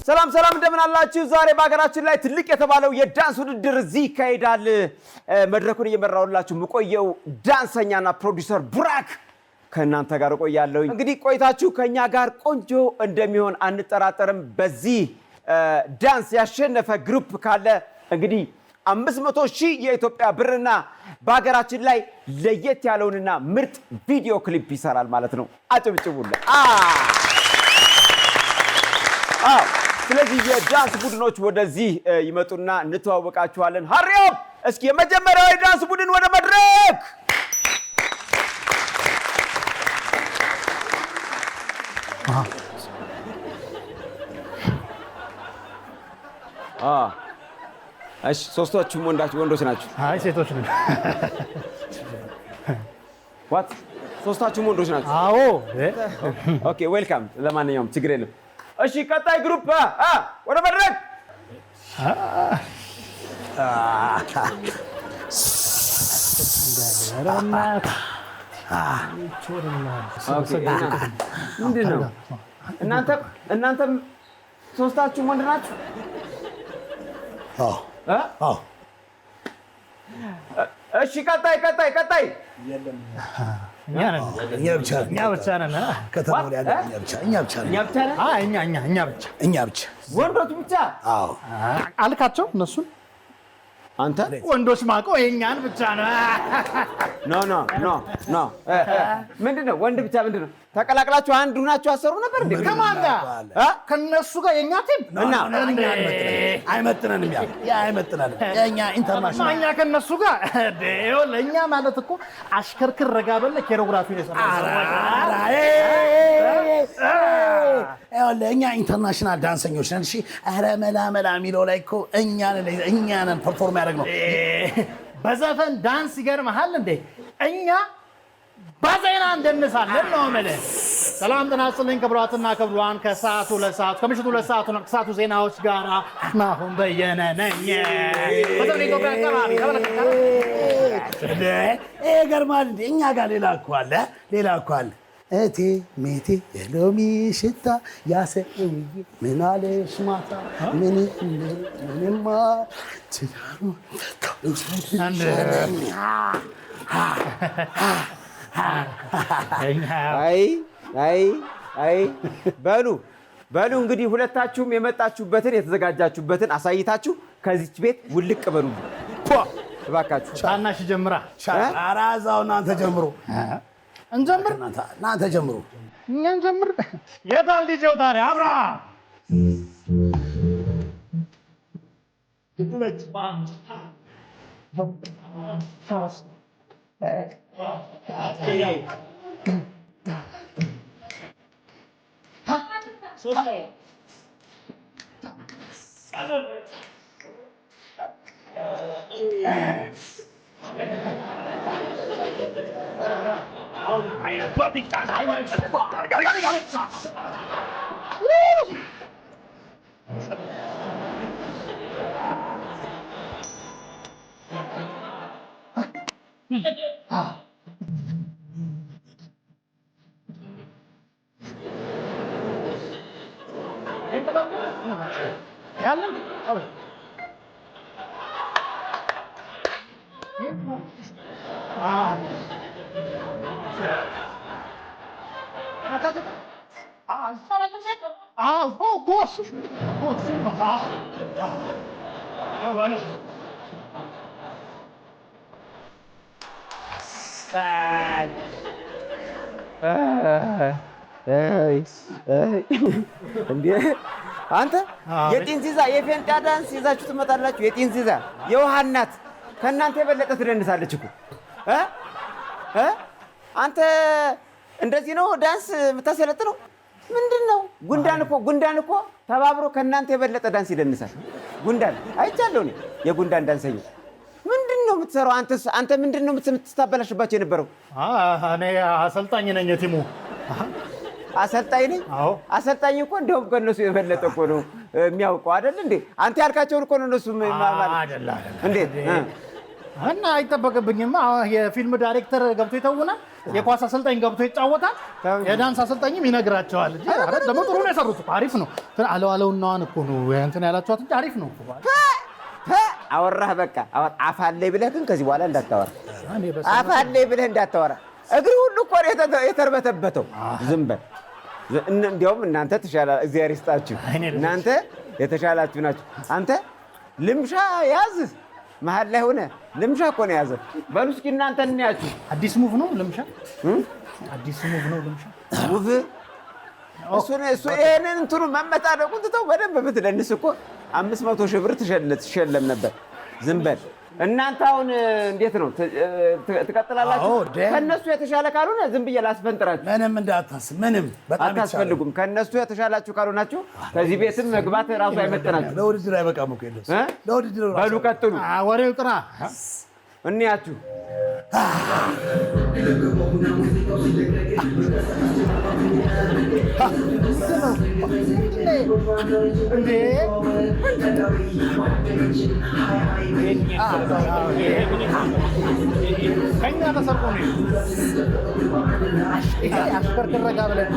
ሰላም እንደምን አላችሁ? ዛሬ በአገራችን ላይ ትልቅ የተባለው የዳንስ ውድድር እዚህ ይካሄዳል። መድረኩን እየመራውላችሁ የምቆየው ዳንሰኛና ፕሮዲዩሰር ቡራክ ከእናንተ ጋር እቆያለሁ። እንግዲህ ቆይታችሁ ከኛ ጋር ቆንጆ እንደሚሆን አንጠራጠርም። በዚህ ዳንስ ያሸነፈ ግሩፕ ካለ እንግዲህ 500,000 የኢትዮጵያ ብርና በአገራችን ላይ ለየት ያለውንና ምርጥ ቪዲዮ ክሊፕ ይሰራል ማለት ነው። አጭብጭቡለት። ስለዚህ የዳንስ ቡድኖች ወደዚህ ይመጡና እንተዋወቃችኋለን። ሃሪዮፕ እስኪ የመጀመሪያው የዳንስ ቡድን ወደ መድረክ። እሺ ሶስቶቹም ወንዶች ናቸው? አይ ሴቶች ነን። ዋት ሶስታችሁም ወንዶች ናቸው? አዎ። ኦኬ ዌልካም። ለማንኛውም ችግር የለም። እሺ ቀጣይ ግሩፕ ወደ መድረክ። ምንድን ነው እናንተም ሶስታችሁም ወንድ ናችሁ? እሺ ቀጣይ እኛ ብቻ ነን። ከተማው ላይ እኛ ብቻ ወንዶች ብቻ? አዎ አልካቸው እነሱን። አንተ ወንዶች ማቀው የኛን ብቻ ነው። ኖ ምንድነው ወንድ ብቻ? ምንድነው ተቀላቅላችሁ አንድ ሆናችሁ አሰሩ ነበር እንዴ? ከማን ጋር? ከነሱ ጋር የኛ ቲም እና አይመጥነንም። አይመጥነንም። የኛ ኢንተርናሽናል እኛ ከነሱ ጋር ለኛ ማለት እኮ አሽከርክር ረጋ በለ ኮሪዮግራፊ ነው እኛ ኢንተርናሽናል ዳንሰኞች ነን። እሺ ኧረ መላ የሚለው ላይ እኮ እኛ ነን ፐርፎርም ያደረግነው። በዘፈን ዳንስ ይገርምሃል እንዴ? እኛ ባዜና እንደንሳለን ነው ማለት። ሰላም ጤና ይስጥልኝ ክቡራትና ክቡራን፣ ከምሽቱ 2 ሰዓት ነው ከሰዓቱ ዜናዎች ጋር አሁን በየነ ነኝ። በዘፈን ኢትዮጵያ አካባቢ ተመለከተ ገርማል እንዴ? እኛ ጋር ሌላ እኮ አለ። እቴ ሜቴ የሎሚ ሽታ ያሰውዬ ምን አለሽ ማታ ምንማ ትዳሩ አይ በሉ እንግዲህ ሁለታችሁም የመጣችሁበትን የተዘጋጃችሁበትን አሳይታችሁ ከዚች ቤት ውልቅ በሉ እባካችሁ። ታናሽ ጀምራ አራዛው እናንተ ጀምሩ። እንጀምር። እናንተ ጀምሩ። እኛ እንጀምር። የታል ዲጄው ታዲያ? አብራ እንዴ አንተ የጢንዚዛ የፌንጣ ዳንስ ይዛችሁ ትመጣላችሁ? የጢንዚዛ የውሃ እናት ከእናንተ የበለጠ ትደንሳለች እኮ። አንተ እንደዚህ ነው ዳንስ የምታሰለጥነው? ምንድነው? ጉንዳን እኮ ተባብሮ ከእናንተ የበለጠ ዳንስ ይደንሳል። ጉንዳን አይቻለሁ እኔ የጉንዳን ዳንሰኛ። ምንድነው የምትሰራው? አንተ ምንድነው የምትስታበላሽባቸው የነበረው? እኔ አሰልጣኝ ነኝ የቲሙ። አሰልጣኝ ነኝ? አዎ አሰልጣኝ እኮ እንደውም ከነሱ የበለጠ እኮ ነው የሚያውቀው አይደል እንዴ? አንተ ያልካቸውን እኮ ነው እነሱ ማለት አይደለም እንዴት እና አይጠበቅብኝማ። የፊልም ዳይሬክተር ገብቶ ይተውናል፣ የኳስ አሰልጣኝ ገብቶ ይጫወታል፣ የዳንስ አሰልጣኝም ይነግራቸዋል እንጂ ደግሞ ጥሩ ነው የሰሩት። አሪፍ ነው። አለዋለውናዋን እኮ ነው እንትን ያላችኋት እንጂ አሪፍ ነው እኮ። አወራህ በቃ አፋለይ ብለህ ግን ከዚህ በኋላ እንዳታወራ። አፋለይ ብለህ እንዳታወራ። እግሪ ሁሉ እኮ ነው የተርበተበተው። ዝም በል። እንዲያውም እናንተ ተሻላችሁ፣ እግዚአብሔር ይስጣችሁ። እናንተ የተሻላችሁ ናችሁ። አንተ ልምሻ ያዝ መሀል ላይ ሆነ ልምሻ እኮ ነው ያዘ። በሉ እስኪ እናንተ እንያችሁ። አዲስ ሙቭ ነው ልምሻ፣ አዲስ ሙቭ ነው ልምሻ። ሙቭ እሱ ይሄንን እንትኑ መመጣደቁን ትተው በደንብ ብትደንስ እኮ 500 ሺህ ብር ትሸለም ነበር። ዝም በል። እናንተ አሁን እንዴት ነው ትቀጥላላችሁ? ከነሱ የተሻለ ካልሆነ ዝም ብዬ ላስፈንጥራችሁ። ምንም እንዳታስብ፣ ምንም በጣም አታስፈልጉም። ከነሱ የተሻላችሁ ካልሆናችሁ ከዚህ ቤትም መግባት ራሱ አይመጥናችሁ። ለውድድር አይበቃም እኮ የለውም። ለውድድር በሉ ቀጥሉ። ወሬው ጥራ እንያችሁ። እንዴ ከእኛ ተሰርቆ ነው አሽከርክር ረጋ ብለን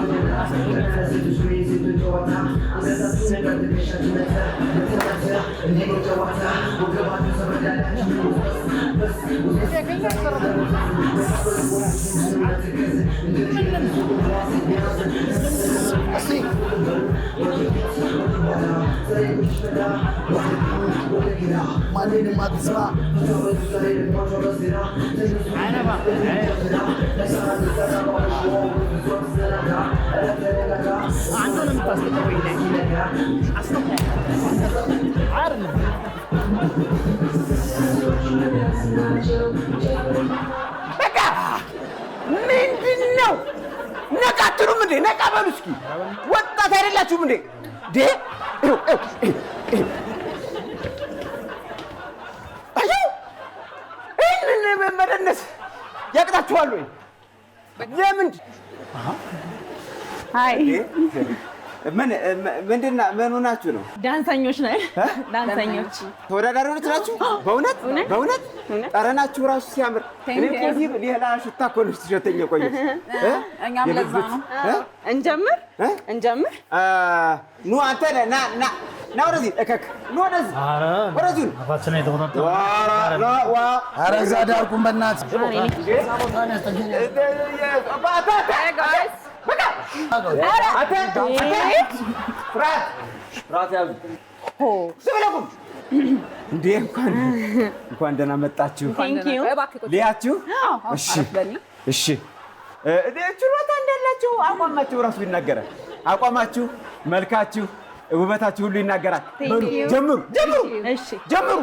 ማንንም አትስማ። በቃ ምንድን ነው? ነቃ አትሉም እንዴ? ነቃ በሉ እስኪ። ወጣት አይደላችሁም እንዴ? ይህንን መደነስ ያቅጣችኋል ወይ? ለምንድን ምን ሆናችሁ ነው? ዳንሰኞች ነን። ዳንሰኞች ተወዳዳሪዎች ናችሁ? በእውነት በእውነት ጠረናችሁ ራሱ ሲያምር። እኔ ከዚህ ሌላ ሽታ እኮ ነው ስትሸተኝ የቆየች። እኛም ለዛ ነው። እንጀምር እንጀምር። ኑ አንተ ና ወደዚህ እከክ ኑ ወደዚህ ወደዚህ አባችን የተወጣጣ ኧረ እዛ ዳርኩን በእናትህ እንዴ እንኳን ደህና መጣችሁ። ሊያችሁ እሺ ችሎታ እንዳላችሁ አቋማችሁ ራሱ ይናገራል። አቋማችሁ፣ መልካችሁ፣ ውበታችሁ ሁሉ ይናገራል። ጀምሩ ጀምሩ ጀምሩ።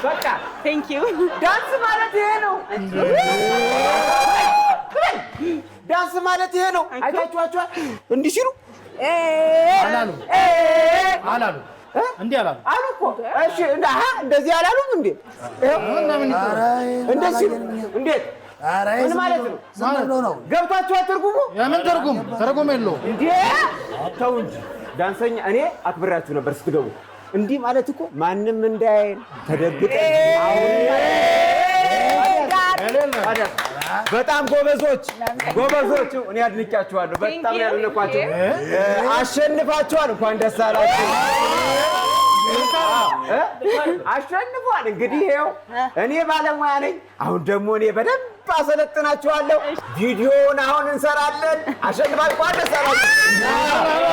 በቃ ቴንክ ዩ። ዳንስ ማለት ይሄ ነው። ዳንስ ማለት ይሄ ነው። አይታችኋቸዋል እንዲህ ሲሉ አላሉ አላሉ እንዴ አላሉ አሉ እኮ። እሺ እንደዚህ አላሉም እንዴ? እንደዚህ እንዴት? ምን ማለት ነው? ገብታችኋል? ትርጉሙ የምን ትርጉም የለውም እንዴ? ተው እንጂ ዳንሰኛ እኔ አክብራችሁ ነበር ስትገቡ። እንዲህ ማለት እኮ ማንም እንዳያየን ተደብቀን በጣም ጎበዞች እኔ አድንቃችኋለሁ። በጣም ያደነኳችሁ አሸንፋችኋል። እንኳን ደስ አላችሁ። አሸንፏል። እንግዲህ ይኸው እኔ ባለሙያ ነኝ። አሁን ደግሞ እኔ በደንብ አሰለጥናችኋለሁ። ቪዲዮውን አሁን እንሰራለን። አሸንፋል። እንኳን ደስ አላችሁ።